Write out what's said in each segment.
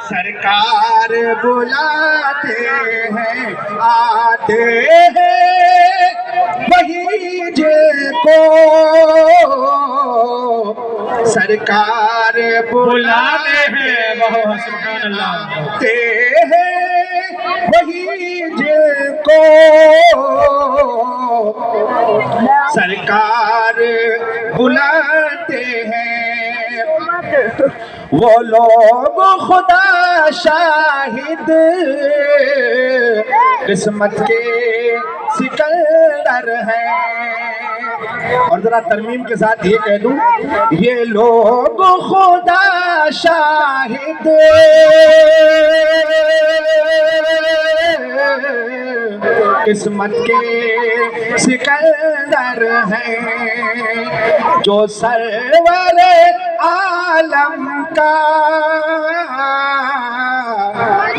سرکار بلاتے ہیں آتے ہیں وہی جے کو سرکار بلاتے ہیں سبحان اللہ آتے ہیں وہی جے کو سرکار بلاتے ہیں وہ لوگ خدا شاہد قسمت کے سکندر ہیں اور ذرا ترمیم کے ساتھ یہ کہہ دوں یہ لوگ خدا شاہد قسمت کے سکندر ہیں جو سرور عالم کا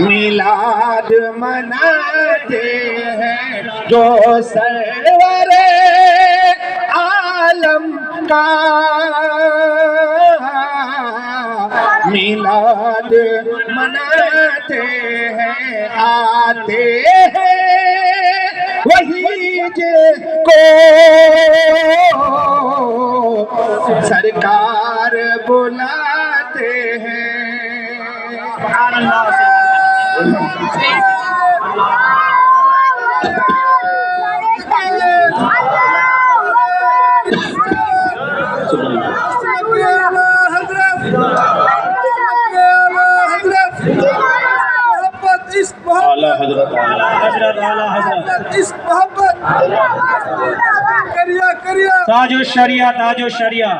میلاد مناتے ہیں جو سرور عالم کا میلاد مناتے ہیں آتے ہیں وہی جے کو سرکار بلاتے ہیں سبحان اللہ تاج الشریعہ تاج الشریعہ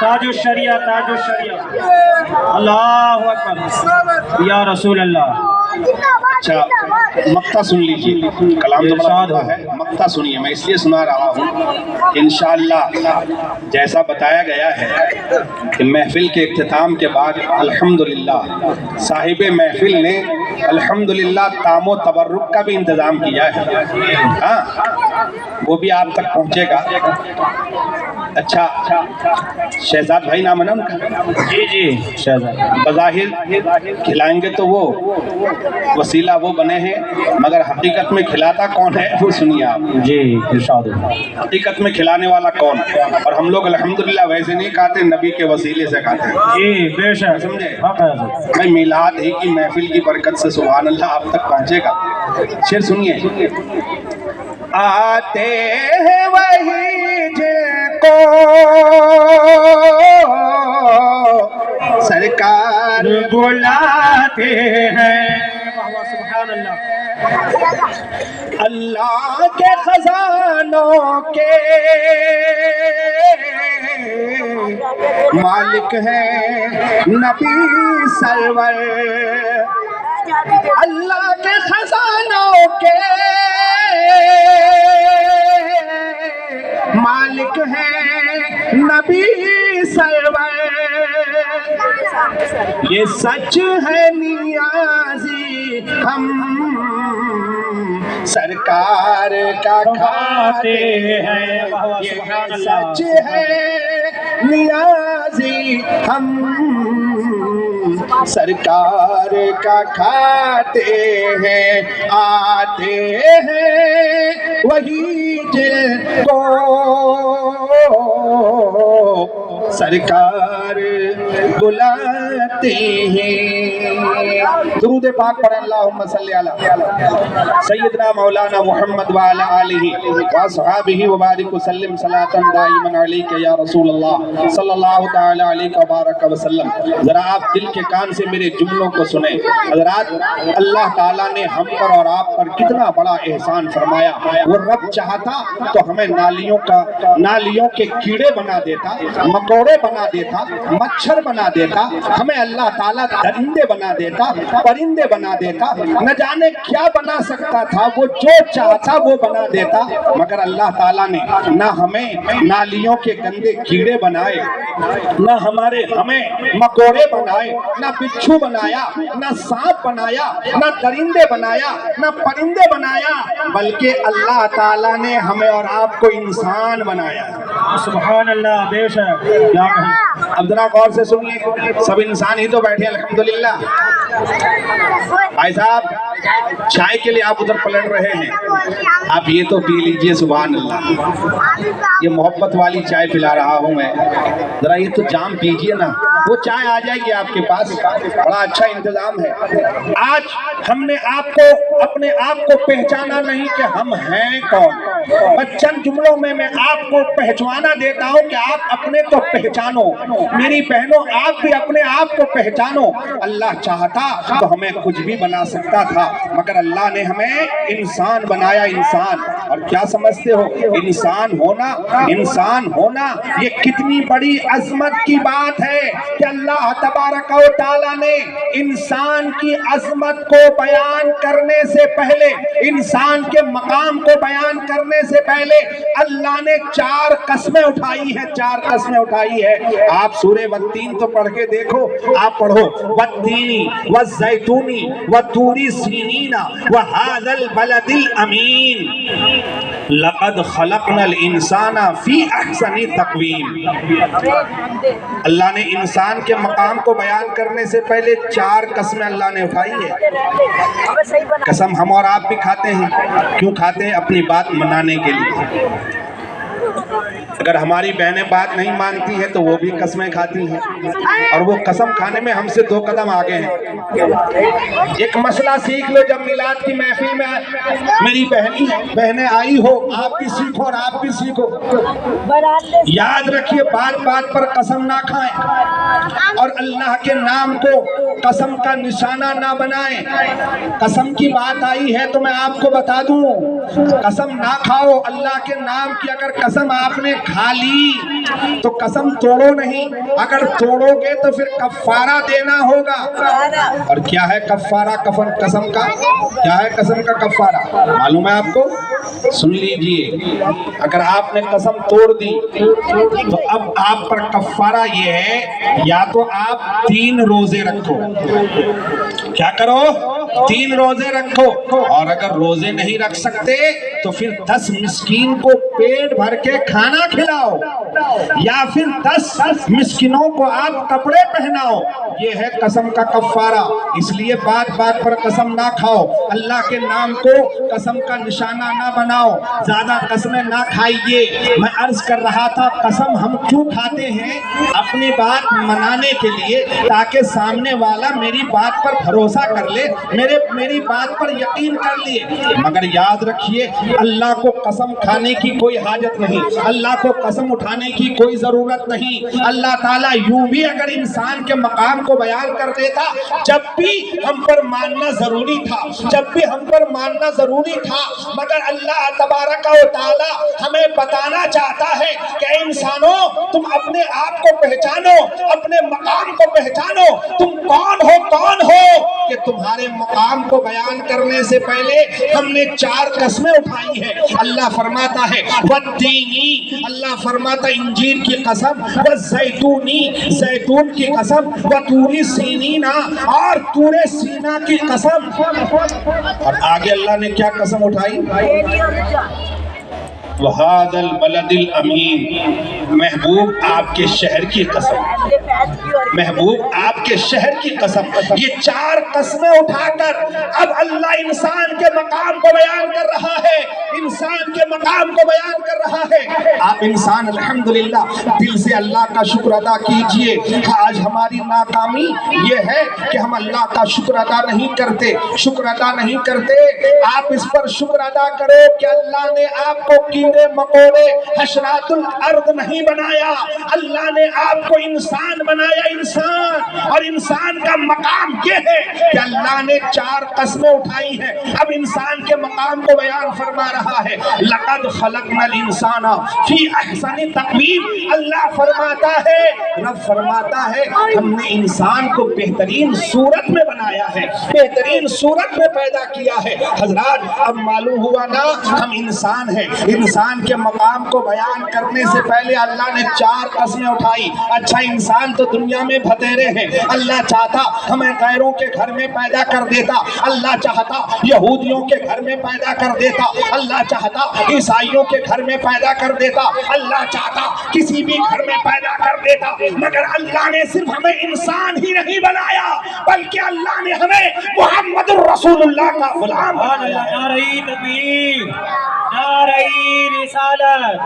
تاج الشریعہ تاج الشریعہ اللہ اکبر یا رسول اللہ اچھا مقطع سن لیجیے کلام تو بڑا ہے مقطع سنیے میں اس لیے سنا رہا ہوں انشاءاللہ جیسا بتایا گیا ہے کہ محفل کے اختتام کے بعد الحمدللہ صاحب محفل نے الحمدللہ تام و تبرک کا بھی انتظام کیا ہے ہاں وہ بھی آپ تک پہنچے گا اچھا شہزاد بھائی نام ہے نا ان کا جی جی شہزاد بظاہر کھلائیں گے تو وہ وسیلہ وہ بنے ہیں مگر حقیقت میں کھلاتا کون ہے وہ سنیے آپ جی ارشاد حقیقت میں کھلانے والا کون اور ہم لوگ الحمدللہ ویسے نہیں کہتے نبی کے وسیلے سے کہتے ہیں جی بے شک سمجھے حق ہے حضرت میں میلاد ہی کی محفل کی برکت سے سبحان اللہ آپ تک پہنچے گا شعر سنیے آتے ہیں وہی جے کو سرکار بلاتے ہیں سبحان اللہ اللہ کے خزانوں کے مالک ہیں نبی سرور اللہ کے خزانوں کے مالک ہیں نبی سرور یہ سچ ہے نیازی ہم سرکار کا کھاتے ہیں یہ سچ ہے نیازی ہم سرکار کا کھاتے ہیں آتے ہیں وہی جن کو سرکار بلاتے ہیں درود پاک پڑھ اللہم صلی علی سیدنا مولانا محمد وعلی آلہ واصحابہ وبارک وسلم صلاۃ دائما علیک یا رسول اللہ صلی اللہ تعالی علیہ وبارک وسلم ذرا آپ دل کے کان سے میرے جملوں کو سنیں حضرات اللہ تعالیٰ نے ہم پر اور آپ پر کتنا بڑا احسان فرمایا وہ رب چاہتا تو ہمیں نالیوں کے کیڑے بنا دیتا مکوڑے بنا دیتا مچھر بنا دیتا ہمیں اللہ تعالیٰ درندے بنا دیتا پرندے بنا دیتا نہ جانے کیا بنا سکتا تھا وہ جو چاہتا وہ بنا دیتا مگر اللہ تعالیٰ نے نہ ہمیں نالیوں کے گندے کیڑے بنائے نہ ہمیں مکوڑے بنائے نہ بچھو بنایا نہ سانپ بنایا نہ درندے بنایا نہ پرندے بنایا بلکہ اللہ تعالیٰ نے ہمیں اور آپ کو انسان بنایا سبحان اللہ بے شک اب ذرا غور سے سنیے، سب انسان ہی تو بیٹھے الحمدللہ۔ بھائی صاحب چائے کے لیے آپ ادھر پلٹ رہے ہیں، آپ یہ تو پی لیجئے، سبحان اللہ، یہ محبت والی چائے پلا رہا ہوں میں، ذرا یہ تو جام پیجئے نا، وہ چائے آ جائے گی آپ کے پاس، بڑا اچھا انتظام ہے۔ آج ہم نے آپ کو اپنے آپ کو پہچانا نہیں کہ ہم ہیں کون، بس چند جملوں میں آپ کو پہچانا دیتا ہوں کہ آپ اپنے تو پہچانو، میری بہنوں آپ بھی اپنے آپ کو پہچانو۔ اللہ چاہتا تو ہمیں کچھ بھی بنا سکتا تھا، مگر اللہ نے ہمیں انسان بنایا، انسان۔ اور کیا سمجھتے ہو انسان ہونا یہ کتنی بڑی عظمت کی بات ہے کہ اللہ تبارک و تعالیٰ نے انسان کی عظمت کو بیان کرنے سے پہلے، انسان کے مقام کو بیان کرنے سے پہلے اللہ نے 4 قسمیں اٹھائی ہیں، 4 قسمیں اٹھائی ہے۔ آپ سورہ والتین تو پڑھ کے دیکھو، آپ پڑھو والتینی والزیتونی وطور سینین وہذا البلد الامین لقد خلقنا الانسان فی احسن تقویم۔ اللہ نے انسان کے مقام کو بیان کرنے سے پہلے 4 قسمیں اللہ نے اٹھائی ہے۔ قسم ہم اور آپ بھی کھاتے ہیں، کیوں کھاتے ہیں؟ اپنی بات منانے کے لیے۔ اگر ہماری بہنیں بات نہیں مانتی ہیں تو وہ بھی قسمیں کھاتی ہیں، اور وہ قسم کھانے میں ہم سے 2 قدم آگے ہیں۔ ایک مسئلہ سیکھ لو، جب میلاد کی محفل میں میری بہنیں آئی ہو، آپ بھی سیکھو اور آپ بھی سیکھو، یاد رکھیے بات بات پر قسم نہ کھائیں، اور اللہ کے نام کو قسم کا نشانہ نہ بنائیں۔ قسم کی بات آئی ہے تو میں آپ کو بتا دوں، قسم نہ کھاؤ اللہ کے نام کی۔ اگر قسم آپ نے کھا لی تو قسم توڑو نہیں، اگر توڑو گے تو پھر کفارہ دینا ہوگا۔ اور کیا ہے کفارہ قسم کا؟ کیا ہے قسم کا کفارہ؟ معلوم ہے آپ کو؟ سن لیجئے، اگر آپ نے قسم توڑ دی تو اب آپ پر کفارہ یہ ہے، یا تو آپ 3 روزے رکھو۔ کیا کرو؟ 3 روزے رکھو، اور اگر روزے نہیں رکھ سکتے تو پھر 10 مسکین کو پیٹ بھر کے کھانا کھلاؤ، یا پھر 10 مسکینوں کو آپ کپڑے پہناؤ۔ یہ ہے قسم کا کفارہ۔ اس لیے بات بات پر قسم نہ کھاؤ، اللہ کے نام کو قسم کا نشانہ نہ بناؤ، زیادہ قسمیں نہ کھائیے۔ میں عرض کر رہا تھا قسم ہم کیوں کھاتے ہیں؟ اپنی بات منانے کے لیے، تاکہ سامنے والا میری بات پر بھروسہ کر لے، میری بات پر یقین کر لیے۔ مگر یاد رکھیے اللہ کو قسم کھانے کی کوئی حاجت نہیں، اللہ کو قسم اٹھانے کی کوئی ضرورت نہیں۔ اللہ تعالیٰ یوں بھی اگر انسان کے مقام کو بیان کر دیتا، جب بھی ہم پر ماننا ضروری تھا، مگر اللہ تبارک و تعالیٰ ہمیں بتانا چاہتا ہے کہ انسانوں تم اپنے آپ کو پہچانو، اپنے مقام کو پہچانو، تم کون ہو کہ تمہارے مقام کو بیان کرنے سے پہلے ہم نے 4 قسمیں اٹھائی ہیں۔ اللہ فرماتا ہے والتینی، اللہ فرماتا انجیر کی قسم، والزیتونی زیتون کی قسم، وطور سینین اور طور سینا کی قسم۔ اور آگے اللہ نے کیا قسم اٹھائی؟ وَهَذَا الْبَلَدِ الْأَمِينَ، محبوب آپ کے شہر کی قسم، محبوب آپ کے شہر کی قسم۔ یہ 4 قسمیں اٹھا کر اب اللہ انسان کے مقام کو بیان کر رہا ہے، انسان کے مقام کو بیان کر رہا ہے۔ آپ انسان الحمدللہ دل سے اللہ کا شکر ادا کیجئے۔ آج ہماری ناکامی یہ ہے کہ ہم اللہ کا شکر ادا نہیں کرتے۔ آپ اس پر شکر ادا کرو کہ اللہ نے آپ کو کیڑے مکوڑے حشرات الارض نہیں بنایا، اللہ نے آپ کو انسان بنایا، انسان۔ اور انسان کا مقام یہ ہے کہ اللہ نے 4 قسمیں اٹھائی ہیں، اب انسان کے مقام کو بیان فرما رہا ہے۔ لقد خلقنا الانسان فی احسن تقویم، اللہ فرماتا ہے، رب فرماتا ہے ہم نے انسان کو بہترین صورت میں بنایا ہے، بہترین صورت میں پیدا کیا ہے۔ حضرات اب معلوم ہوا نا ہم انسان ہیں۔ انسان کے مقام کو بیان کرنے سے پہلے اللہ نے 4 قسمیں اٹھائی۔ اچھا انسان تو دنیا میں में भतेरे हैं। अल्लाह चाहता हमें गैरों के घर में पैदा कर देता, अल्लाह चाहता यहूदियों के घर में पैदा कर देता, अल्लाह चाहता ईसाइयों के घर में पैदा कर देता, अल्लाह चाहता किसी भी घर में पैदा कर देता, मगर अल्लाह ने सिर्फ हमें इंसान ही नहीं बनाया, बल्कि अल्लाह ने हमें मुहम्मद रसूलुल्लाह का गुलाम बनाया। नारे तकबीर, नारे रिसालत,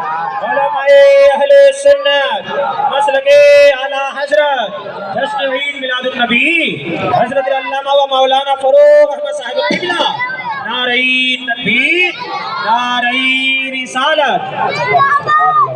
उलमाए अहले सुन्नत, मसलके आला हजरत, जश्न ईद मिलादुन नबी हजरत अल्लामा व मौलाना फरूक अहमद साहिब किबला। नारे तकबीर, नारे रिसालत।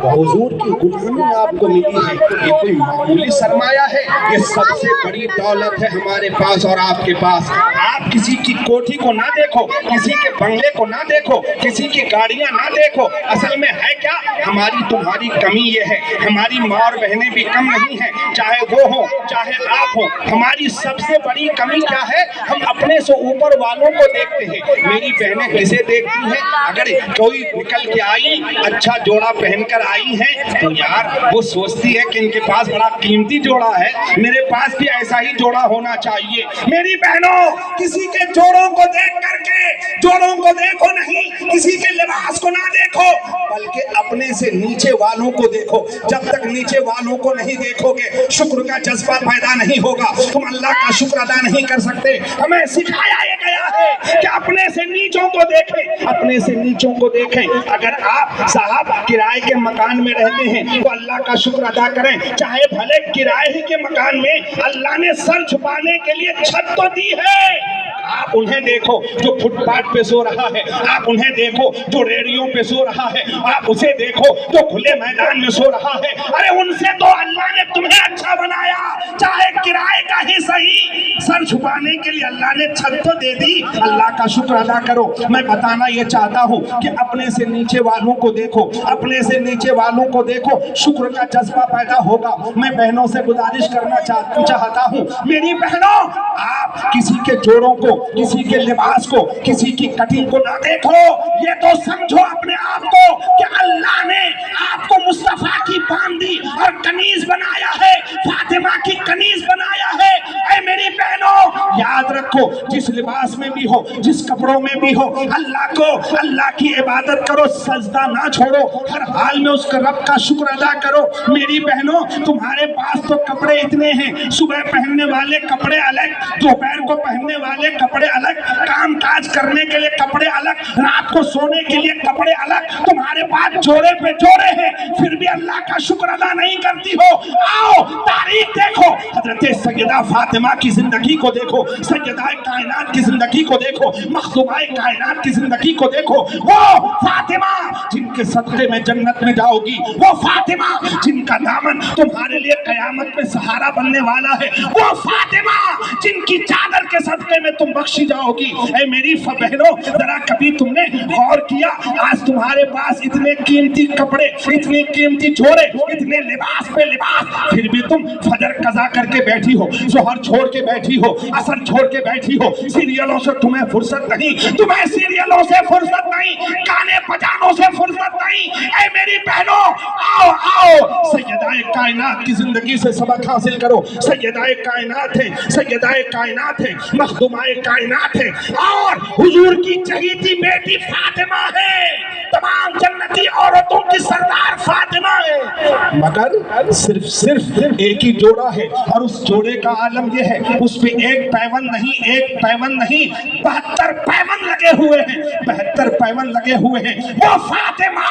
हुजूर की गुलामी आपको मिली है, ये कोई मामूली सरमाया है, ये सबसे बड़ी दौलत है हमारे पास और आपके पास। आप किसी की कोठी को ना देखो, किसी के बंगले को ना देखो, किसी की गाड़ियां ना देखो, असल में है क्या हमारी तुम्हारी कमी ये है, हमारी माँ और बहनें भी कम नहीं है, चाहे वो हो चाहे आप हो। हमारी सबसे बड़ी कमी क्या है, हम अपने से ऊपर वालों को देखते हैं। मेरी बहनें किसे देखती हैं, अगर कोई निकल के आई अच्छा जोड़ा पहनकर आई है तो यार वो सोचती है कि इनके पास बड़ा कीमती जोड़ा है, मेरे पास भी ऐसा ही जोड़ा होना चाहिए। मेरी बहनों, किसी के जोड़ों को देख करके जोड़ों को देखो नहीं, किसी के लिबास को ना देखो, बल्कि अपने से नीचे वालों को देखो। जब तक नीचे वालों को नहीं देखोगे शुक्र का जज्बा पैदा नहीं होगा, तुम अल्लाह का शुक्र अदा नहीं कर सकते। हमें सिखाया ये गया है कि अपने से नीचों को देखें, अपने से नीचों को देखें। अगर आप साहब किराए के मकान में रहते हैं तो अल्लाह का शुक्र अदा करें, चाहे भले किराए ही के मकान में अल्लाह ने सर छुपाने के लिए छत तो दी है। आप उन्हें देखो जो फुटपाथ पे सो रहा है, आप उन्हें देखो जो रेडियो पे सो रहा है, आप उसे देखो जो खुले मैदान में सो रहा है। अरे उनसे तो अल्लाह ने तुम्हें अच्छा बनाया, चाहे किराए का ही सही, सर छुपाने के लिए अल्लाह ने छत तो दे दी। अल्लाह का शुक्र अदा करो। मैं बताना ये चाहता हूँ कि अपने से नीचे वालों को देखो, अपने से नीचे वालों को देखो, शुक्र का जज्बा पैदा होगा। मैं बहनों से गुजारिश करना चाहता हूँ, मेरी बहनों, आप किसी के जोड़ों को, किसी के लिबास को, किसी की कटिंग को ना देखो। ये तो समझो अपने आप को कि अल्लाह ने आपको मुस्तफा की बांदी और कनीज बनाया है, फातिमा की कनीज बनाया है। ऐ मेरी बहनों, याद रखो, जिस लिबास में भी हो, जिस कपड़ों में भी हो, अल्लाह को, अल्लाह की इबादत करो, सजदा ना छोड़ो, हर हाल में उसके रब का शुक्र अदा करो। मेरी बहनों, तुम्हारे पास तो कपड़े इतने हैं, सुबह पहनने वाले कपड़े अलग, दोपहर को पहनने वाले कपड़े अलग, काम काज करने के लिए कपड़े अलग, रात को सोने के लिए कपड़े अलग। तुम्हारे पास जोड़े पे जोड़े हैं, फिर भी अल्लाह का शुक्र अदा नहीं करती हो। आओ तारीख देखो, हजरत सैयदा फातिमा की जिंदगी को देखो, सैयदा कायनात की जिंदगी को देखो, मखदूमा कायनात की जिंदगी को देखो। वो फातिमा जिनके सदक़े में जन्नत में जाओगी, वो फातिमा जिनका दामन तुम्हारे लिए कयामत में सहारा बनने वाला है, वो फातिमा जिनकी चादर के सदक़े में तुम बख्शी जाओगी। ऐ मेरी बहनों, जरा कभी तुमने गौर किया, आज तुम्हारे पास इतने कीमती कपड़े, इतने कीमती जोड़े, इतने लिबास पे लिबास, फिर भी तुम फजर कज़ा करके बैठी हो, जोहर छोड़ के बैठी हो, असर छोड़ के बैठी हो। सीरियलों से तुम्हें फुर्सत नहीं, तुम्हें सीरियलों से फुर्सत नहीं, गाने बजानों से फुर्सत नहीं। ऐ मेरी बहनों, आओ आओ, सैयदाए कायनात की जिंदगी से सबक हासिल करो। सैयदाए कायनात है, सैयदाए कायनात है, मखदूमाए कायनात है, और हुजूर की चहीती बेटी फातिमा है, तमाम जन्नती औरतों की सरदार फातिमा है। मगर सिर्फ एक ही जोड़ा है, और उस जोड़े का आलम यह है, उस पे एक पैवन नहीं, एक पैवन नहीं, 72 पैवन लगे हुए हैं, 72 पैवन लगे हुए हैं। वो फातिमा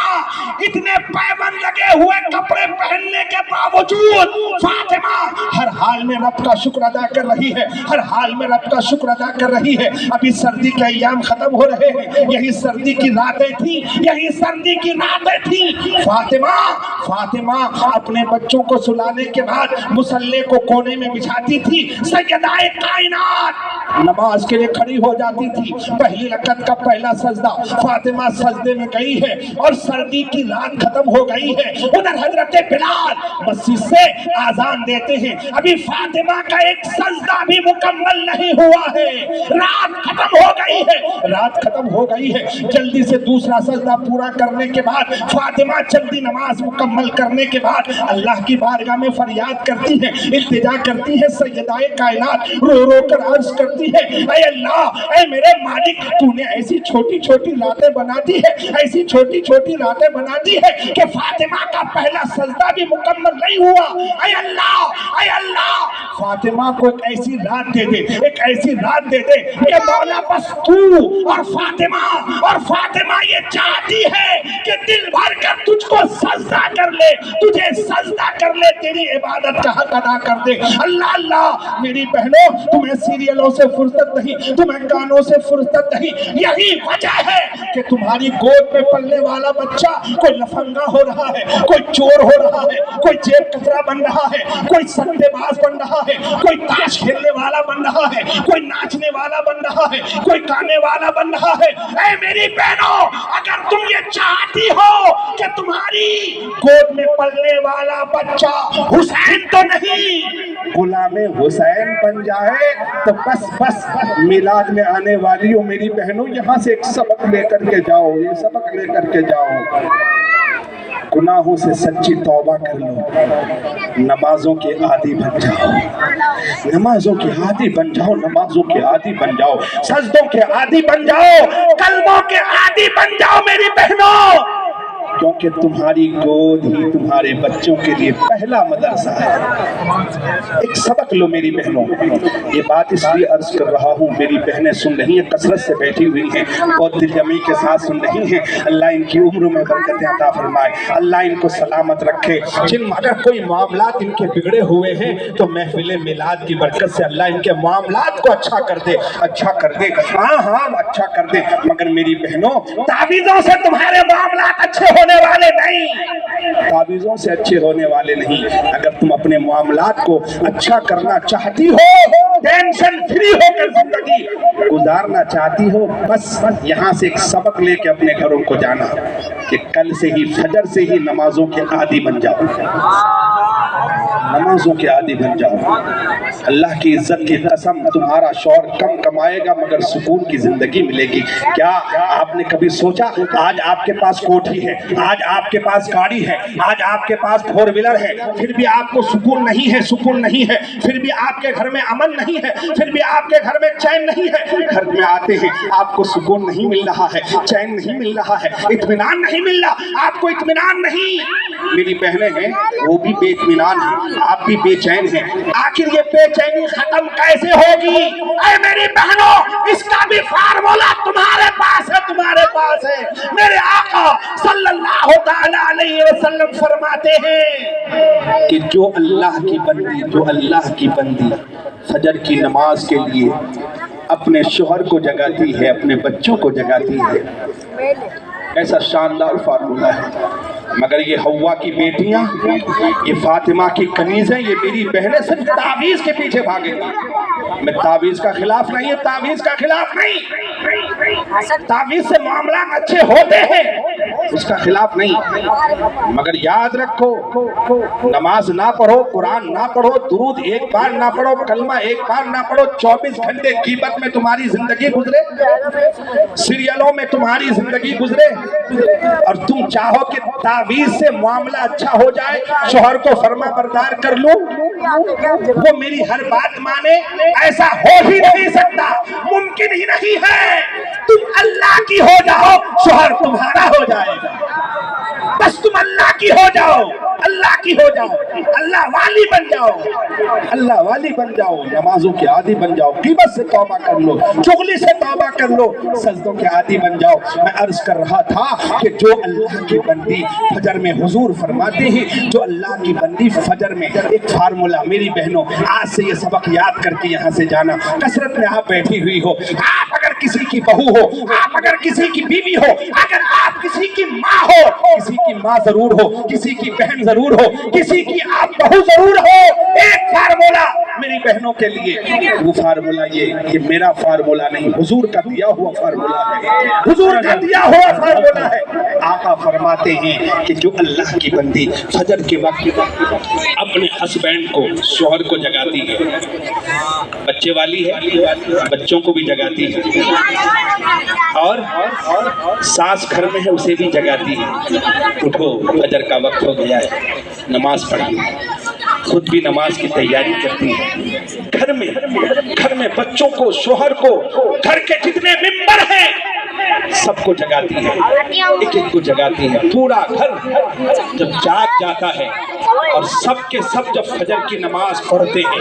इतने पैवन लगे हुए कपड़े पहनने के बावजूद फातिमा हर हाल में रब का शुक्र अदा कर रही है, हर हाल में रब का शुक्र अदा कर रही है। अभी सर्दी के अय्याम खत्म हो रहे हैं, यही सर्दी की रातें थी, यही सर्दी की रातें थी। फातिमा अपने बच्चों को सुलाने के बाद मुसल्ले को कोने में बिछाती थी। सैयदाए कायनात नमाज के लिए खड़ी हो जाती थी। पहली रकत का पहला सजदा, फातिमा सजदे में गई है और सर्दी की रात खत्म हो गई है। उधर हजरत बिलाल मस्जिद से आजान देते हैं, अभी फातिमा का एक सजदा भी मुकम्मल नहीं हुआ है, रात खत्म हो गई है, रात खत्म हो गई है। जल्दी से दूसरा सजदा पूरा करने के बाद फातिमा जल्दी नमाज मुकम्मल करने के बाद अल्लाह की बारगाह में फरियाद करती है, इल्तिजा करती है। सैयदाए कायनात रो रो कर अर्ज करती है, ऐ अल्लाह, ऐ मेरे मालिक, तूने ऐसी छोटी छोटी रातें बना दी है, ऐसी छोटी छोटी रातें बना दी है कि फातिमा का पहला सजदा भी मुकम्मल नहीं हुआ। ऐ अल्लाह, ऐ अल्लाह, फातिमा को एक ऐसी रात दे दे, एक ऐसी रात दे दे कि मौला बस तू और फातिमा ये चाहती है कि दिल भर कर तुझको सजदा कर ले, तुझे सजदा कर ले, तेरी इबादत का हक अदा कर दे। अल्लाह अल्लाह, मेरी बहनों, तुम्हें सीरियलों से फुर्सत नहीं, तुम्हें गानों से फुर्सत नहीं, यही वजह है कि तुम्हारी गोद में पलने वाला बच्चा कोई लफंगा हो रहा है, कोई चोर हो रहा है, कोई जेब कतरा बन रहा है, कोई सट्टेबाज बन रहा है, कोई ताश खेलने वाला बन रहा है, कोई नाचने वाला बन रहा है, कोई गाने वाला बन रहा है। ऐ मेरी बहनों, अगर तुम ये चाहती हो कि तुम्हारी गोद में पलने वाला बच्चा हुसैन तो नहीं, गुलामे हुसैन बन जाए, तो बस मिलाद में आने वाली हो मेरी बहनों, यहाँ से एक सबक लेकर के जाओ, ये सबक लेकर के जाओ। गुनाहों से सच्ची तौबा कर लो, नमाजों के आदी बन जाओ, नमाजों के आदी बन जाओ, नमाजों के आदी बन जाओ, सजदों के आदी बन जाओ, कलमों के आदी बन जाओ मेरी बहनों, क्योंकि तुम्हारी गोद ही तुम्हारे बच्चों के लिए पहला मदरसा है। एक सबक लो मेरी बहनों, ये बात इसलिए अर्ज कर रहा हूँ, मेरी बहनें सुन रही हैं, कसरत से बैठी हुई हैं, बहुत दिलजमी के साथ सुन रही हैं। अल्लाह इनकी उम्र में बरकतें अता फरमाए, अल्लाह इनको सलामत रखे। जिन अगर कोई मामलात इनके बिगड़े हुए हैं तो महफिल मिलाद की बरकत से अल्लाह इनके मामलात को अच्छा कर दे, अच्छा कर दे, हाँ अच्छा कर दे। मगर मेरी बहनों, तावीज़ों से तुम्हारे मामलात अच्छे होने वाले नहीं, तावीज़ों से अच्छे होने वाले नहीं। अगर तुम अपने मामलात को अच्छा करना चाहती हो, टेंशन फ्री होकर जिंदगी गुजारना चाहती हो, बस यहाँ से एक सबक लेके अपने घरों को जाना कि कल से ही फजर से ही नमाजों के आदी बन जाओ, नमाजों के आदी बन जाओ। अल्लाह की इज्जत की कसम, तुम्हारा शौहर कम कमाएगा मगर सुकून की जिंदगी मिलेगी। क्या आपने कभी सोचा, आज आपके पास कोठी है, आज आपके पास गाड़ी है, आज आपके पास फोर व्हीलर है, फिर भी आपको सुकून नहीं है, सुकून नहीं है, फिर भी आपके घर में अमन नहीं है, फिर भी आपके घर में चैन नहीं है। घर में आते हैं आपको सुकून नहीं मिल रहा है, चैन नहीं मिल रहा है, इत्मीनान नहीं मिल रहा, आपको इत्मीनान नहीं। मेरी बहनें हैं, वो भी बेइत्मीनान है, आप भी बेचैन हैं। आखिर ये बेचैनी खत्म कैसे होगी? ऐ मेरी बहनों, इसका भी फार्मूला तुम्हारे पास है, तुम्हारे पास है। मेरे आका सल्लल्लाहु तआला अलैहि वसल्लम फरमाते हैं कि जो अल्लाह की बंदी, जो अल्लाह की बंदी फजर की नमाज के लिए अपने शौहर को जगाती है, अपने बच्चों को जगाती है, ऐसा शानदार फार्मूला है। मगर ये हव्वा की बेटियां, ये फातिमा की कनीज़ें, ये मेरी बहनें सिर्फ तावीज़ के पीछे भागेंगी। मैं तावीज़ का खिलाफ नहीं है, तावीज़ का खिलाफ नहीं, तावीज़ से मामला अच्छे होते हैं, उसका खिलाफ नहीं। मगर याद रखो, नमाज ना पढ़ो, कुरान ना पढ़ो, दुरूद एक बार ना पढ़ो, कलमा एक बार ना पढ़ो, 24 घंटे ग़ीबत में तुम्हारी जिंदगी गुजरे, सीरियलों में तुम्हारी जिंदगी गुजरे, और तुम चाहो कि तावीज़ से मामला अच्छा हो जाए, शौहर को फर्मा बरदार कर लूं, वो मेरी हर बात माने, ऐसा हो ही नहीं सकता, मुमकिन ही नहीं है। तुम अल्लाह की हो जाओ, शौहर तुम्हारा हो जाएगा। बस तुम अल्लाह की हो जाओ, अल्लाह की हो जाओ, अल्लाह वाली बन जाओ, अल्लाह वाली बन जाओ, नमाजों के आदी बन जाओ, ग़ीबत से तौबा कर लो, चुगली से तौबा कर लो, सजदों के आदी बन जाओ। मैं अर्ज कर रहा था कि जो अल्लाह की बंदी फजर में, हुजूर फरमाते हैं, जो अल्लाह की बंदी फजर में, एक फार्मूला मेरी बहनों, आज से ये सबक याद करके यहाँ से जाना। कसरत में आप बैठी हुई हो, आप अगर किसी की बहू हो, आप अगर किसी की बीवी हो, अगर आप किसी की माँ हो, किसी की माँ जरूर हो, किसी की बहन जरूर हो, किसी की आप बहू जरूर हो, एक फार्मूला मेरी बहनों के लिए वो फार्मूला ये मेरा फार्मूला नहीं, हुजूर का दिया हुआ फार्मूला है, हुजूर का दिया हुआ फार्मूला है। आका फरमाते हैं कि जो अल्लाह की बंदी फजर के वक्त अपने हस्बैंड को, शौहर को जगाती है, बच्चे वाली है बच्चों को भी जगाती है, और सास घर में है उसे भी जगाती है, उठो फजर का वक्त हो गया है, नमाज पढ़िए। खुद भी नमाज की तैयारी करती है, घर में बच्चों को, शौहर को, घर के जितने मेंबर हैं सबको जगाती है, एक एक को जगाती है। पूरा घर जब जाग जाता है और सब के सब जब फजर की नमाज पढ़ते हैं